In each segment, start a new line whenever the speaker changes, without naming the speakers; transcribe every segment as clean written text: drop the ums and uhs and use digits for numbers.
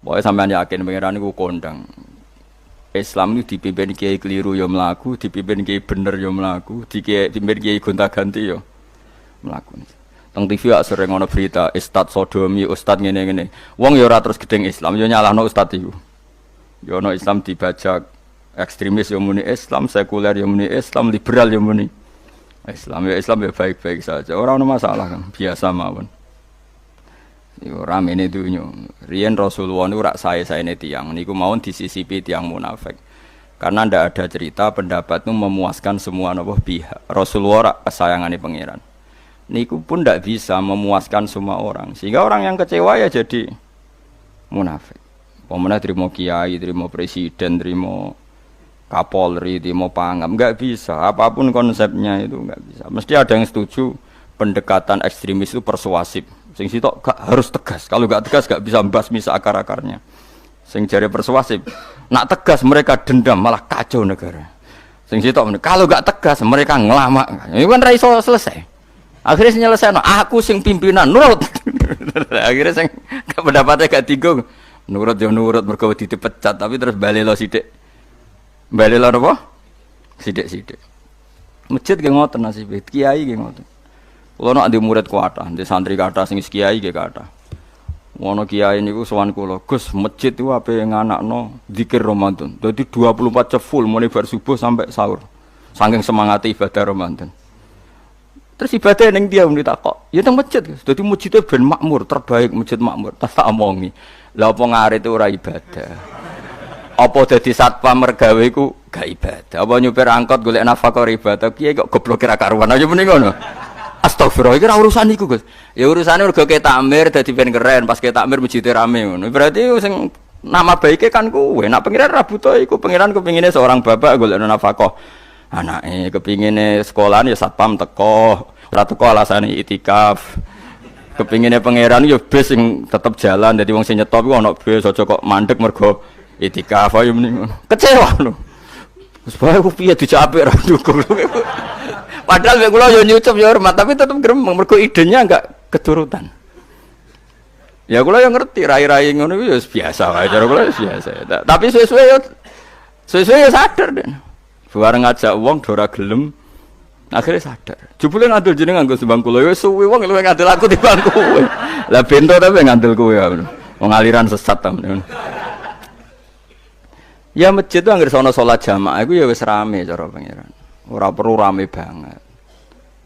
Pokoknya sampean yakin pangeran iku kondang. Islam itu dipimpin kiai keliru ya mlaku, dipimpin kiai bener ya mlaku, dipimpin kiai gonta-ganti ya mlaku. Teng TV ya sering ana berita ustad sodomi, ustad ngene-ngene. Wong ya ora terus gedeng Islam, ya nyalahno ustad iku. Ya ana Islam dibajak, ekstremis ya muni Islam, sekuler ya muni Islam, liberal ya muni Islam. Ya Islam ya baik-baik saja. Ora ana masalah kan, biasa mawon. Yo ramene dunyo. Riyen Rasulullah niku rak sae-saene tiyang niku mawon disisipi tiyang munafik. Karena ndak ada cerita pendapat itu memuaskan semua napa pihak. Rasulullah rak kesayangane pangeran. Niku pun ndak bisa memuaskan semua orang. Sehingga orang yang kecewa ya jadi munafik. Pemenang terima kiai, terima presiden, terima kapolri, terima pangam, enggak bisa. Apapun konsepnya itu enggak bisa. Mesti ada yang setuju pendekatan ekstremis itu persuasif. Sing sitok gak harus tegas. Kalau gak tegas gak bisa membasmi akar-akarnya. Sing jare persuasif, nak tegas mereka dendam malah kacau negara. Sing sitok kalau gak tegas mereka ngelamak. Itu kan ra iso selesai. Akhirnya nyelesaino aku sing pimpinan nurut. Akhirnya sing pendapatnya gak tinggung. Nurut yo nurut mergo dipecat tapi terus balelo sithik. Balelo apa? Sithik-sithik. Masjid ge ngoten nasibe, kiai ge ngoten. Kulo nak di murid kuatah, di santri kata sing kiai ge kata. Wono kiai niku sowan kula, Gus, masjid iku ape nganakno zikir Ramadan. Dadi 24 jam full mulai bar subuh sampai sahur. Saking semangate ibadah Ramadan. Terus ibadah ning dia muni takok, ya teng masjid, Gus. Dadi masjidnya ben makmur, terbaik masjid makmur. Tak omongi. Lah apa ngarit itu ora ibadah. Apa dadi satpam mergawe iku gak ibadah. Apa nyupir angkot golek nafkah ibadah, kiai kok goblok kira karuan aja muni ngono. Astagfirullah, iki ora urusan iku, Gus. Ya urusane mergo ketakmir dadi ben keren, pas ketakmir masjid rame ngono. Berarti sing nama baike kan kuwe. Nek pengiran ra butuh iku, pengiran kepingine seorang bapak golek nafkah. Anake kepingine sekolahan ya satpam teko, ora teko alasane itikaf. Kepingine pangeran ya bis sing tetep jalan, dadi wong sing nyetop iku ana bis aja kok mandek mergo itikaf ayo muni. Kecewa lho. Wis bae ku piye dicapik ra ndukung. Padahal mek kula yo nyucup yo hormat, tapi tetep gremeng mergo idenya enggak keturutan. Ya kula yo ngerti rai-rai ngono iku yo biasa wae cara kula biasa. Tapi suwe-suwe yo sadar den. Bareng ngajak wong do ora gelem, akhirnya sadar. Jebule ngandel jenengan nggo sembang kula yo suwe wong luwih ngandel aku timbang kowe. Lah bento tapi ngandel kowe ya. Wong aliran sesat ta. Ya masjid itu anggere sono salat jamaah iku ya wis rame cara pangeran. Ora perlu rame banget.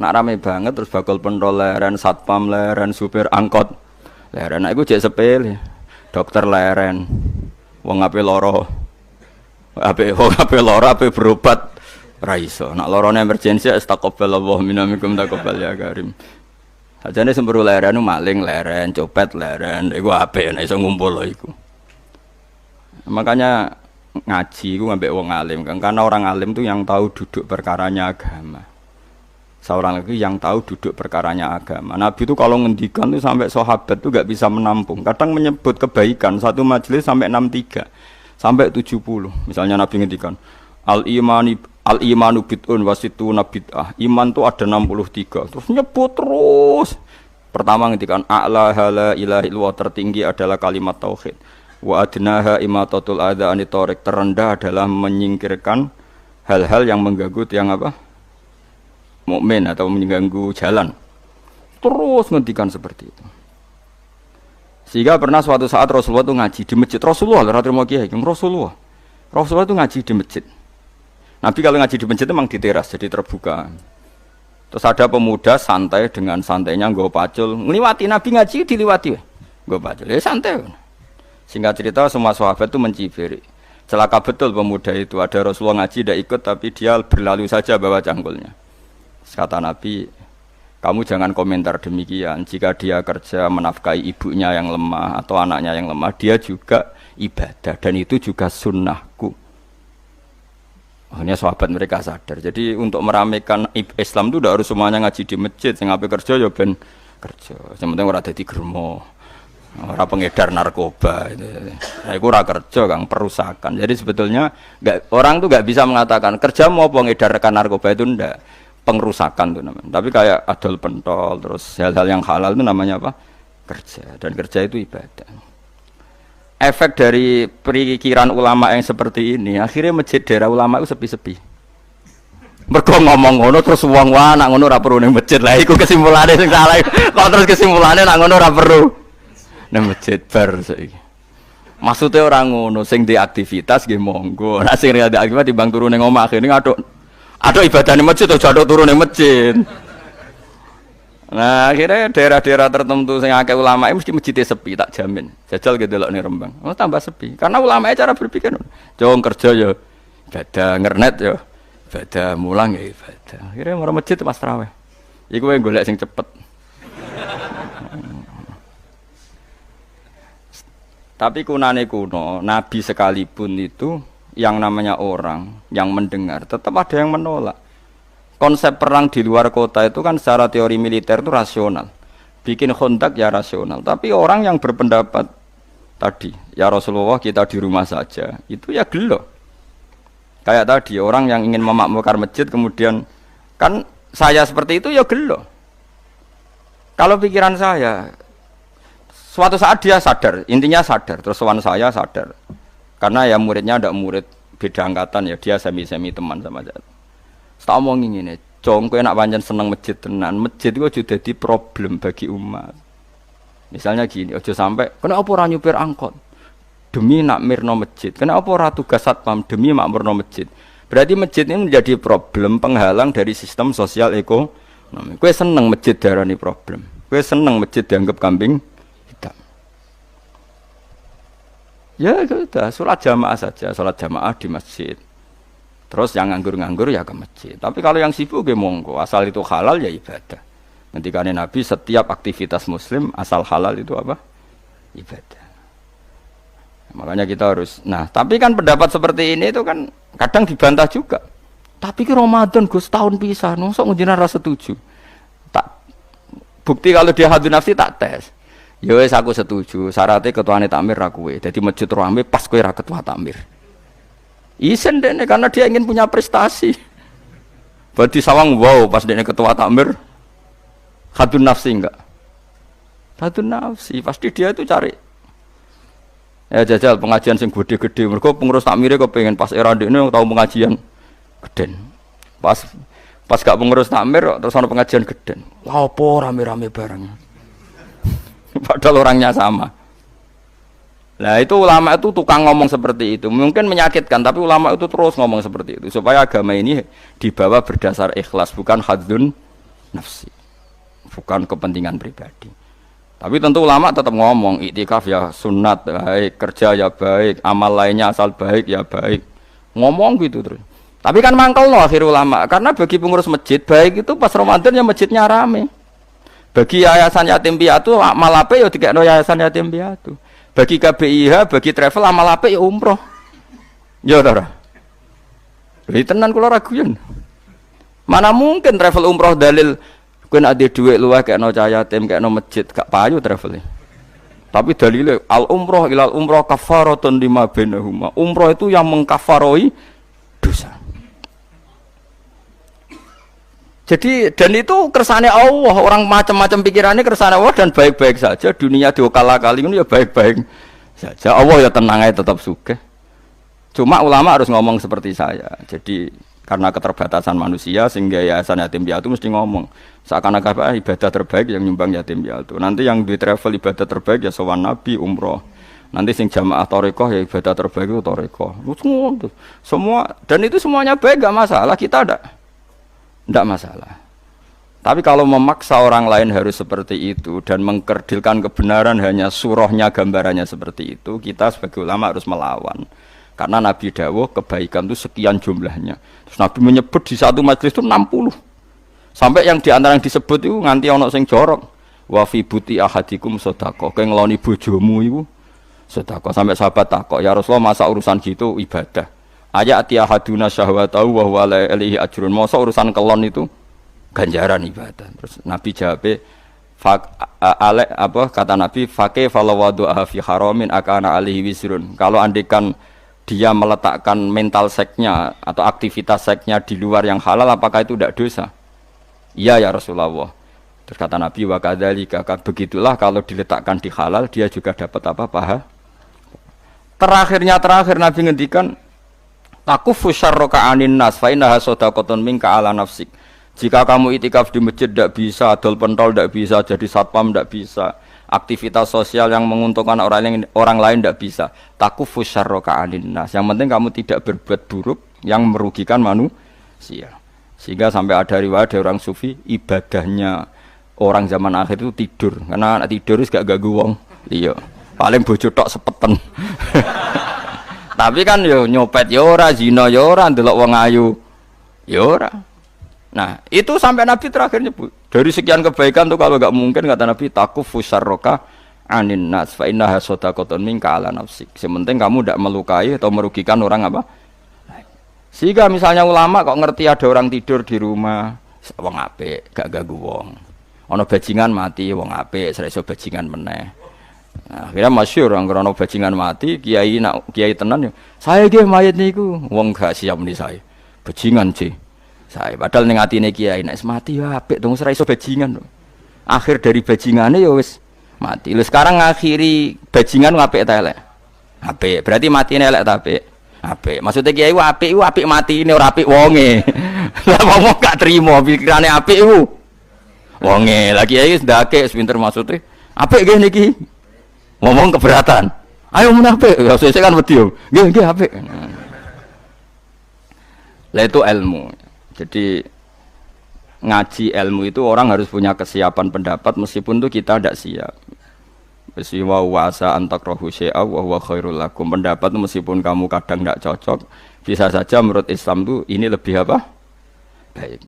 Nak rame banget terus bakal pentol leren, satpam leren, supir angkot leren. Nah iku jek sepele. Dokter leren. Wong ape lara. Ape lara ape berobat ra iso. Nak larane emergensi astagfirullah minamikum taqabbal ya karim. Ajane semburu leren maling leren, copet leren. Iku ape nek iso ngumpul iku. Makanya ngaji ku ngambek wong alim kan, karena orang alim itu yang tahu duduk perkaranya agama. Seorang lagi yang tahu duduk perkaranya agama. Nabi itu kalau ngendikan itu sampai sahabat itu gak bisa menampung. Kadang menyebut kebaikan satu majelis sampai 63 sampai 70. Misalnya Nabi ngendikan al imanu bid'un wasituna bid'ah. Iman itu ada 63. Terus nyebut terus. Pertama ngendikan a'la la ilaha illallah, tertinggi adalah kalimat tauhid. Wa adnaha imatatul adza anit thariq, terendah adalah menyingkirkan hal-hal yang mengganggu yang apa? Mukmin atau mengganggu jalan. Terus ngendikan seperti itu. Sehingga pernah suatu saat Rasulullah itu ngaji di masjid. Rasulullah terima kiai, Rasulullah itu ngaji di masjid. Nabi kalau ngaji di masjid itu memang di teras, jadi terbuka. Terus ada pemuda santai dengan santainya nggo pacul, ngliwati Nabi ngaji diliwati. Nggo pacul. Ya santai. Singkat cerita semua sahabat itu mencibiri. Celaka betul pemuda itu. Ada Rasulullah ngaji tidak ikut tapi dia berlalu saja bawa cangkulnya. Kata Nabi, kamu jangan komentar demikian. Jika dia kerja menafkahi ibunya yang lemah atau anaknya yang lemah, dia juga ibadah dan itu juga sunnahku. Akhirnya sahabat mereka sadar. Jadi untuk meramaikan Islam itu tidak harus semuanya ngaji di masjid. Yang ngapain kerja ya ben kerja. Yang penting orang dadi germo. Orang pengedar narkoba itu. Nah, itu ora kerja Kang, perusakan. Jadi sebetulnya orang tuh nggak bisa mengatakan kerja mau pengedar narkoba itu ndak, pengrusakan tuh namanya. Tapi kayak adol pentol terus hal-hal yang halal itu namanya apa? Kerja. Dan kerja itu ibadah. efek dari pikiran ulama yang seperti ini, akhirnya masjid daerah ulama itu sepi-sepi. Mergo ngomong ngono terus wong wae nak ngono ora perlu ning masjid. Lah iku kesimpulane sing salah. Kok terus kesimpulane nak ngono ora perlu ning masjid bar saiki. Maksudnya orang ngono sing di aktivitas nggih monggo. Nek sing ada aktivitas timbang turu ning omah akhire aduk ibadah ning masjid atau jaduk turu ning masjid. Nah, akhirnya daerah-daerah tertentu sing akeh ulama mesti masjidnya sepi, tak jamin. Jajal gitu delok ning Rembang. Oh, tambah sepi. Karena ulama cara berpikir jong kerja ya ibadah, ngernet ya ibadah, mulang ya ibadah. Akhirnya marang masjid pas tarawih. Iku wae golek sing cepet. Tapi kunane kuno, Nabi sekalipun itu yang namanya orang yang mendengar tetap ada yang menolak. Konsep perang di luar kota itu kan secara teori militer itu rasional. Bikin kontak ya rasional. Tapi orang yang berpendapat tadi, ya Rasulullah kita di rumah saja, itu ya gelo. Kayak tadi, orang yang ingin memakmurkan masjid kemudian, kan saya seperti itu ya gelo. Kalau pikiran saya, suatu saat dia sadar, intinya sadar, terus sowan saya sadar. Karena ya muridnya ada murid beda angkatan ya, dia semi-semi teman sama saya. Tak omongin ngene, cong kowe nek pancen seneng masjid tenan, masjid iku aja dadi problem bagi umat. Misalnya gini, aja sampai kenapa ora nyupir angkot demi nak mirno masjid, kenapa ora tugas satpam demi makmurno masjid. Berarti masjid ini menjadi problem penghalang dari sistem sosial ekonomi. Kowe seneng masjid darani problem. Kowe seneng masjid dianggap kambing hitam. Ya sudah, sholat jamaah saja, sholat jamaah di masjid. Terus yang nganggur-nganggur ya ke masjid. Tapi kalau yang sibuk ya monggo, asal itu halal ya ibadah. Ngendikane Nabi setiap aktivitas muslim asal halal itu apa? Ibadah. Makanya kita harus. Nah, tapi kan pendapat seperti ini itu kan kadang dibantah juga. Tapi ki Ramadan Gus tahun pisan, mosok njenengan ra setuju. Tak bukti kalau dia hadun nafsi tak tes. Ya wis aku setuju, syaratnya ketuane takmir ra kowe. Dadi masjid rame pas kowe ra ketua takmir. Isen dene karena dia ingin punya prestasi. Berarti sawang wow pas dene ketua takmir hadun nafsi enggak? Hadun nafsi pasti dia itu cari. Ya jajal pengajian sing gede-gede. Mergo pengurus takmire kepengin pas era ndekne tau pengajian geden. Pas gak pengurus takmir terus ana pengajian geden. Wah apa rame-rame bareng. Padahal orangnya sama. Nah itu ulama itu tukang ngomong seperti itu. Mungkin menyakitkan, tapi ulama itu terus ngomong seperti itu. Supaya agama ini dibawa berdasar ikhlas, bukan hadzun nafsi. Bukan kepentingan pribadi. Tapi tentu ulama tetap ngomong, iktikaf ya sunat, baik, kerja ya baik, amal lainnya asal baik ya baik. Ngomong gitu terus. Tapi kan mangkel loh akhir ulama. Karena bagi pengurus masjid, baik itu pas Ramadan ya masjidnya rame. Bagi yayasan yatim piatu, amal apa ya dikekno yayasan yatim piatu. Bagi KBIH, bagi travel amal apik ya umroh. Ya ora. Iki tenan kula raguyen. Mana mungkin travel umroh dalil kowe nek ade dhuwit luwih kekno cah yatim, kekno masjid, gak payu travel. Tapi dalile al umroh ilal umroh kafaratun lima bainahuma. Umroh itu yang mengkafaroi dosa. Jadi dan itu kersane Allah, orang macam-macam pikirannya kersane Allah dan baik-baik saja. Dunia diokal-akali itu ya baik-baik saja. Allah ya tenang aja tetap sugih. Cuma ulama harus ngomong seperti saya. Jadi karena keterbatasan manusia sehingga yayasan yatim piatu mesti ngomong seakan-akan ibadah terbaik yang nyumbang yatim piatu. Nanti yang di travel ibadah terbaik ya sowan Nabi umroh. Nanti sing jamaah thariqah ya ibadah terbaik itu thariqah. Semua dan itu semuanya baik gak masalah, kita tidak masalah. Tapi kalau memaksa orang lain harus seperti itu dan mengkerdilkan kebenaran hanya surahnya, gambarannya seperti itu, kita sebagai ulama harus melawan. Karena Nabi dawuh kebaikan itu sekian jumlahnya. Terus Nabi menyebut di satu majelis itu 60. Sampai yang di antara yang disebut itu nganti ana sing jorok. Wa fi buti ahadikum sedekah. Kowe ngeloni bojomu iku sedekah. Sampai sahabat takok, "Ya Rasulullah, masa urusan gitu ibadah?" Ayat ahaduna syahwatahu wa huwa la ilaihi ajrun. Masa urusan kelon itu ganjaran ibadah. Terus Nabi jawab, kata Nabi, "Faqih falawadu'a fi haramin akana alaihi wisrun." Kalau andikan dia meletakkan mental seksnya atau aktivitas seksnya di luar yang halal, apakah itu tidak dosa? Iya ya Rasulullah. Terus kata Nabi, "Wa kadzalika," begitulah kalau diletakkan di halal dia juga dapat apa? Paha. Terakhir Nabi ngendikan takufu syarraka anin nas fa innaha shadaqatun minka ala nafsik. Jika kamu itikaf di masjid tidak bisa, adol pentol tidak bisa, jadi satpam tidak bisa, aktivitas sosial yang menguntungkan orang lain tidak bisa. Takufu syarraka anin nas. Yang penting kamu tidak berbuat buruk yang merugikan manusia. Sehingga sampai ada riwayat dari orang sufi, ibadahnya orang zaman akhir itu tidur. Karena tidur itu gak ganggu wong. Iya. Paling bojo tok sepeten. Tapi kan yo nyopet yo ora, zina yo ora, ndelok wong ayu yo ora. Nah, itu sampai Nabi terakhir nyebut. Dari sekian kebaikan tuh kalau gak mungkin kata Nabi takufu syarraka anin nas fa innaha shadaqatun minka ala nafsik. Sementing kamu tidak melukai atau merugikan orang apa? Sehingga misalnya ulama kok ngerti ada orang tidur di rumah, wong apik, gak ganggu wong. Ana bajingan mati, wong apik, ora iso bajingan meneh. Nah, akhirnya masyhur anggere ana bajingan mati, kiai tenan, saya nggih mayit niku, wong gak siap muni saya. Bajingan sih. Saya padahal ning atine kiai nek mati ya apik, dong ora iso bajingan. Akhir dari bajingane ya wis mati. Lha sekarang ngakhiri bajingan apik ta elek? Apik. Berarti matine elek ta apik? Apik. Maksudnya kiai iku apik matine ora apik wonge. Lah wong gak trimo pikirane apik iku. Wonge, lah kiai wis ndake pinter maksude. Apik nggih niki. Ngomong keberatan. Ayo mun apik. Ya sesuk kan wedi yo. Nggih apik. Lah itu ilmu. Jadi ngaji ilmu itu orang harus punya kesiapan pendapat meskipun itu kita tidak siap. Wa wasa antakrahu syai'a wa huwa khairul lakum. Pendapat meskipun kamu kadang tidak cocok, bisa saja menurut Islam itu ini lebih apa? Baik.